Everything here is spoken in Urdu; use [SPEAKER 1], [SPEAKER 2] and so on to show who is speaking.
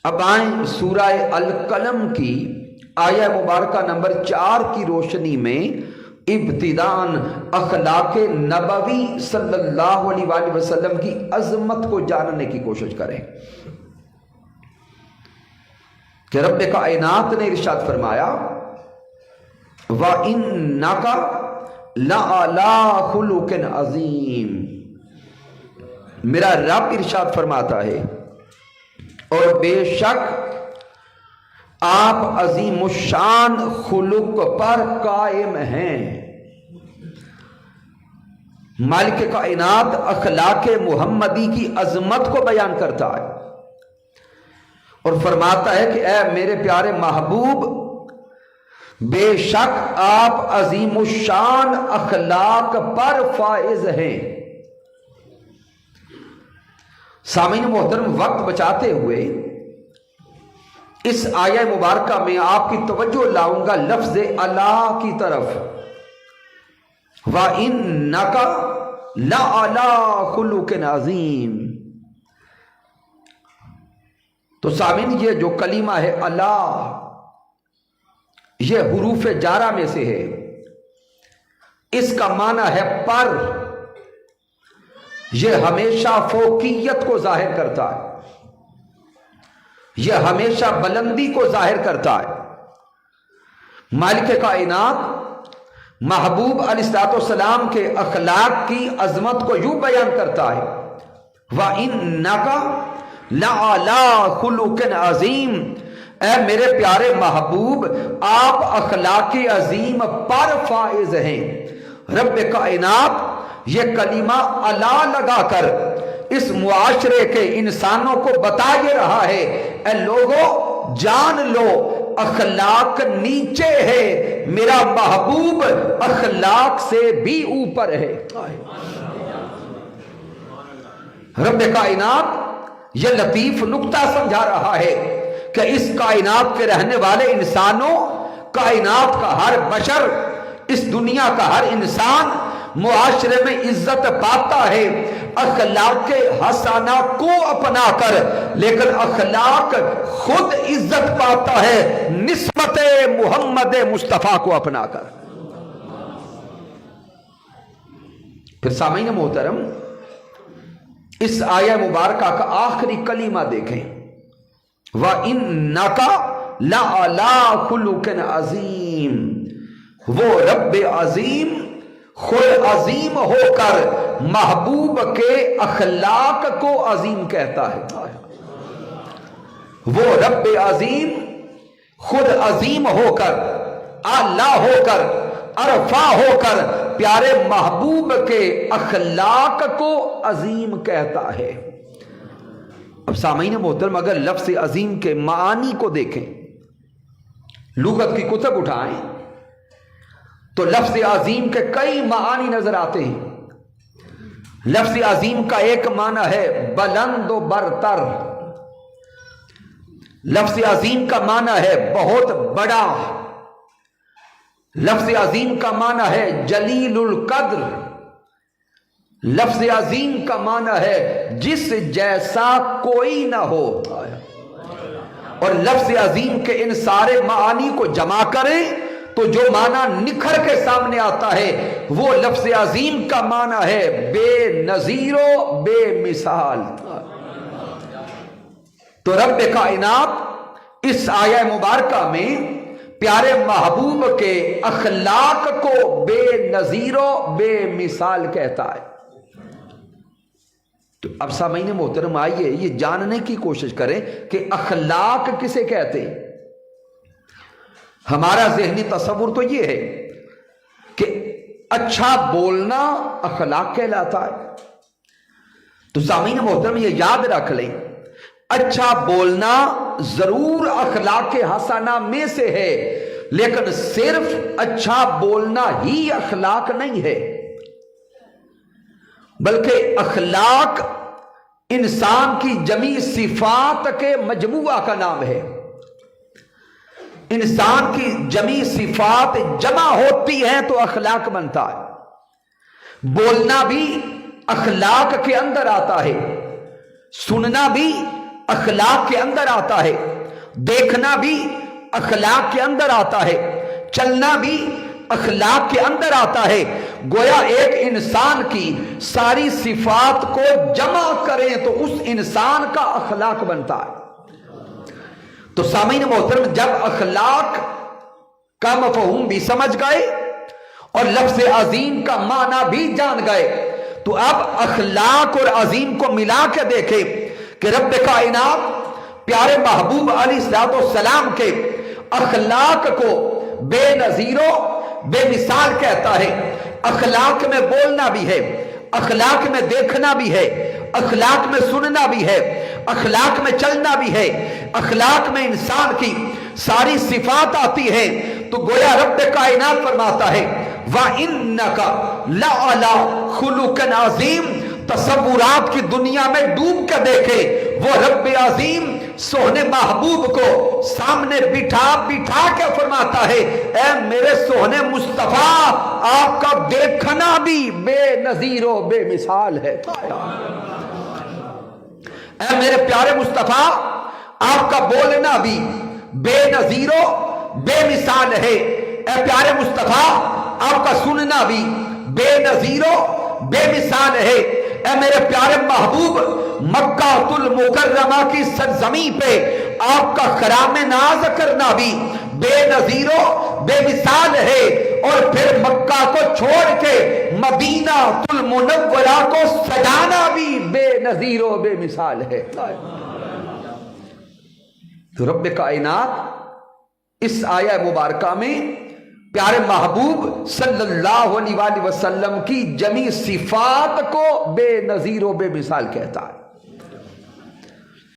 [SPEAKER 1] اب آئیں سورہ القلم کی آیہ مبارکہ نمبر 4 کی روشنی میں ابتداءً اخلاق نبوی صلی اللہ علیہ وآلہ وسلم کی عظمت کو جاننے کی کوشش کریں کہ رب کائنات نے ارشاد فرمایا وَإِنَّكَ لَعَلَىٰ خُلُقٍ عَظِيمٍ۔ میرا رب ارشاد فرماتا ہے اور بے شک آپ عظیم الشان خلق پر قائم ہیں۔ مالک کائنات اخلاق محمدی کی عظمت کو بیان کرتا ہے اور فرماتا ہے کہ اے میرے پیارے محبوب، بے شک آپ عظیم الشان اخلاق پر فائز ہیں۔ سامعین محترم، وقت بچاتے ہوئے اس آیہ مبارکہ میں آپ کی توجہ لاؤں گا لفظ الا کی طرف، وَإِنَّكَ لَعَلَىٰ خُلُقٍ عَظِيمٍ۔ تو سامعین، یہ جو کلمہ ہے الا، یہ حروف جارہ میں سے ہے۔ اس کا معنی ہے پر، یہ ہمیشہ فوقیت کو ظاہر کرتا ہے، یہ ہمیشہ بلندی کو ظاہر کرتا ہے۔ مالک کائنات محبوب علیہ السلام کے اخلاق کی عظمت کو یوں بیان کرتا ہے وَإِنَّكَ لَعَلَىٰ خُلُقٍ عَظِيمٍ۔ اے میرے پیارے محبوب، آپ اخلاق عظیم پر فائز ہیں۔ رب کائنات یہ کلمہ الا لگا کر اس معاشرے کے انسانوں کو بتا یہ رہا ہے، اے لوگو جان لو اخلاق نیچے ہے، میرا محبوب اخلاق سے بھی اوپر ہے۔ رب کائنات یہ لطیف نکتہ سمجھا رہا ہے کہ اس کائنات کے رہنے والے انسانوں، کائنات کا ہر بشر، اس دنیا کا ہر انسان معاشرے میں عزت پاتا ہے اخلاق حسنہ کو اپنا کر، لیکن اخلاق خود عزت پاتا ہے نسبت محمد مصطفیٰ کو اپنا کر۔ پھر سامعین محترم، اس آیہ مبارکہ کا آخری کلمہ دیکھیں، وَإِنَّكَ لَعَلَىٰ خُلُقٍ عَظِيمٍ۔ وہ رب عظیم خود عظیم ہو کر محبوب کے اخلاق کو عظیم کہتا ہے۔ وہ رب عظیم خود عظیم ہو کر، اعلیٰ ہو کر، عرفہ ہو کر پیارے محبوب کے اخلاق کو عظیم کہتا ہے۔ اب سامعین محترم، اگر لفظ عظیم کے معانی کو دیکھیں، لغت کی کتب اٹھائیں تو لفظ عظیم کے کئی معانی نظر آتے ہیں۔ لفظ عظیم کا ایک معنی ہے بلند و برتر، لفظ عظیم کا معنی ہے بہت بڑا، لفظ عظیم کا معنی ہے جلیل القدر، لفظ عظیم کا معنی ہے جس جیسا کوئی نہ ہو۔ اور لفظ عظیم کے ان سارے معانی کو جمع کریں تو جو معنی نکھر کے سامنے آتا ہے وہ لفظ عظیم کا معنی ہے بے نظیر و بے مثال۔ تو رب کائنات اس آیہ مبارکہ میں پیارے محبوب کے اخلاق کو بے نظیر و بے مثال کہتا ہے۔ تو اب سامعین محترم، آئیے یہ جاننے کی کوشش کریں کہ اخلاق کسے کہتے ہیں۔ ہمارا ذہنی تصور تو یہ ہے کہ اچھا بولنا اخلاق کہلاتا ہے۔ تو سامعین محترم یہ یاد رکھ لیں، اچھا بولنا ضرور اخلاق حسنہ میں سے ہے، لیکن صرف اچھا بولنا ہی اخلاق نہیں ہے، بلکہ اخلاق انسان کی جمیع صفات کے مجموعہ کا نام ہے۔ انسان کی جمیع صفات جمع ہوتی ہیں تو اخلاق بنتا ہے۔ بولنا بھی اخلاق کے اندر آتا ہے، سننا بھی اخلاق کے اندر آتا ہے، دیکھنا بھی اخلاق کے اندر آتا ہے، چلنا بھی اخلاق کے اندر آتا ہے۔ گویا ایک انسان کی ساری صفات کو جمع کریں تو اس انسان کا اخلاق بنتا ہے۔ تو سامعین محترم، جب اخلاق کا مفہوم بھی سمجھ گئے اور لفظ عظیم کا معنی بھی جان گئے، تو اب اخلاق اور عظیم کو ملا کے دیکھیں کہ رب کائنات پیارے محبوب علیہ السلام کے اخلاق کو بے نظیر و بے مثال کہتا ہے۔ اخلاق میں بولنا بھی ہے، اخلاق میں دیکھنا بھی ہے، اخلاق میں سننا بھی ہے، اخلاق میں چلنا بھی ہے، اخلاق میں انسان کی ساری صفات آتی ہیں۔ تو گویا رب کائنات فرماتا ہے وَإِنَّكَ لَعَلَىٰ خُلُقٍ عَظِيمٍ۔ تصورات کی دنیا میں ڈوب کے دیکھے، وہ رب عظیم سوہنے محبوب کو سامنے بٹھا کے فرماتا ہے اے میرے سوہنے مصطفیٰ، آپ کا دیکھنا بھی بے نظیر و بے مثال ہے۔ اے میرے پیارے مصطفیٰ، آپ کا بولنا بھی بے نظیر و بے مثال ہے۔ اے پیارے مصطفیٰ، آپ کا سننا بھی بے نظیر و بے مثال ہے۔ اے میرے پیارے محبوب، مکہ المکرمہ کی سرزمین پہ آپ کا خرام ناز کرنا بھی بے نظیر و بے مثال ہے، اور پھر مکہ کو چھوڑ کے مدینہ المنورہ کو سجانا بھی بے نظیر و بے مثال ہے۔ تو رب کائنات اس آیہ مبارکہ میں پیارے محبوب صلی اللہ علیہ وسلم کی جمی صفات کو بے نظیر و بے مثال کہتا ہے۔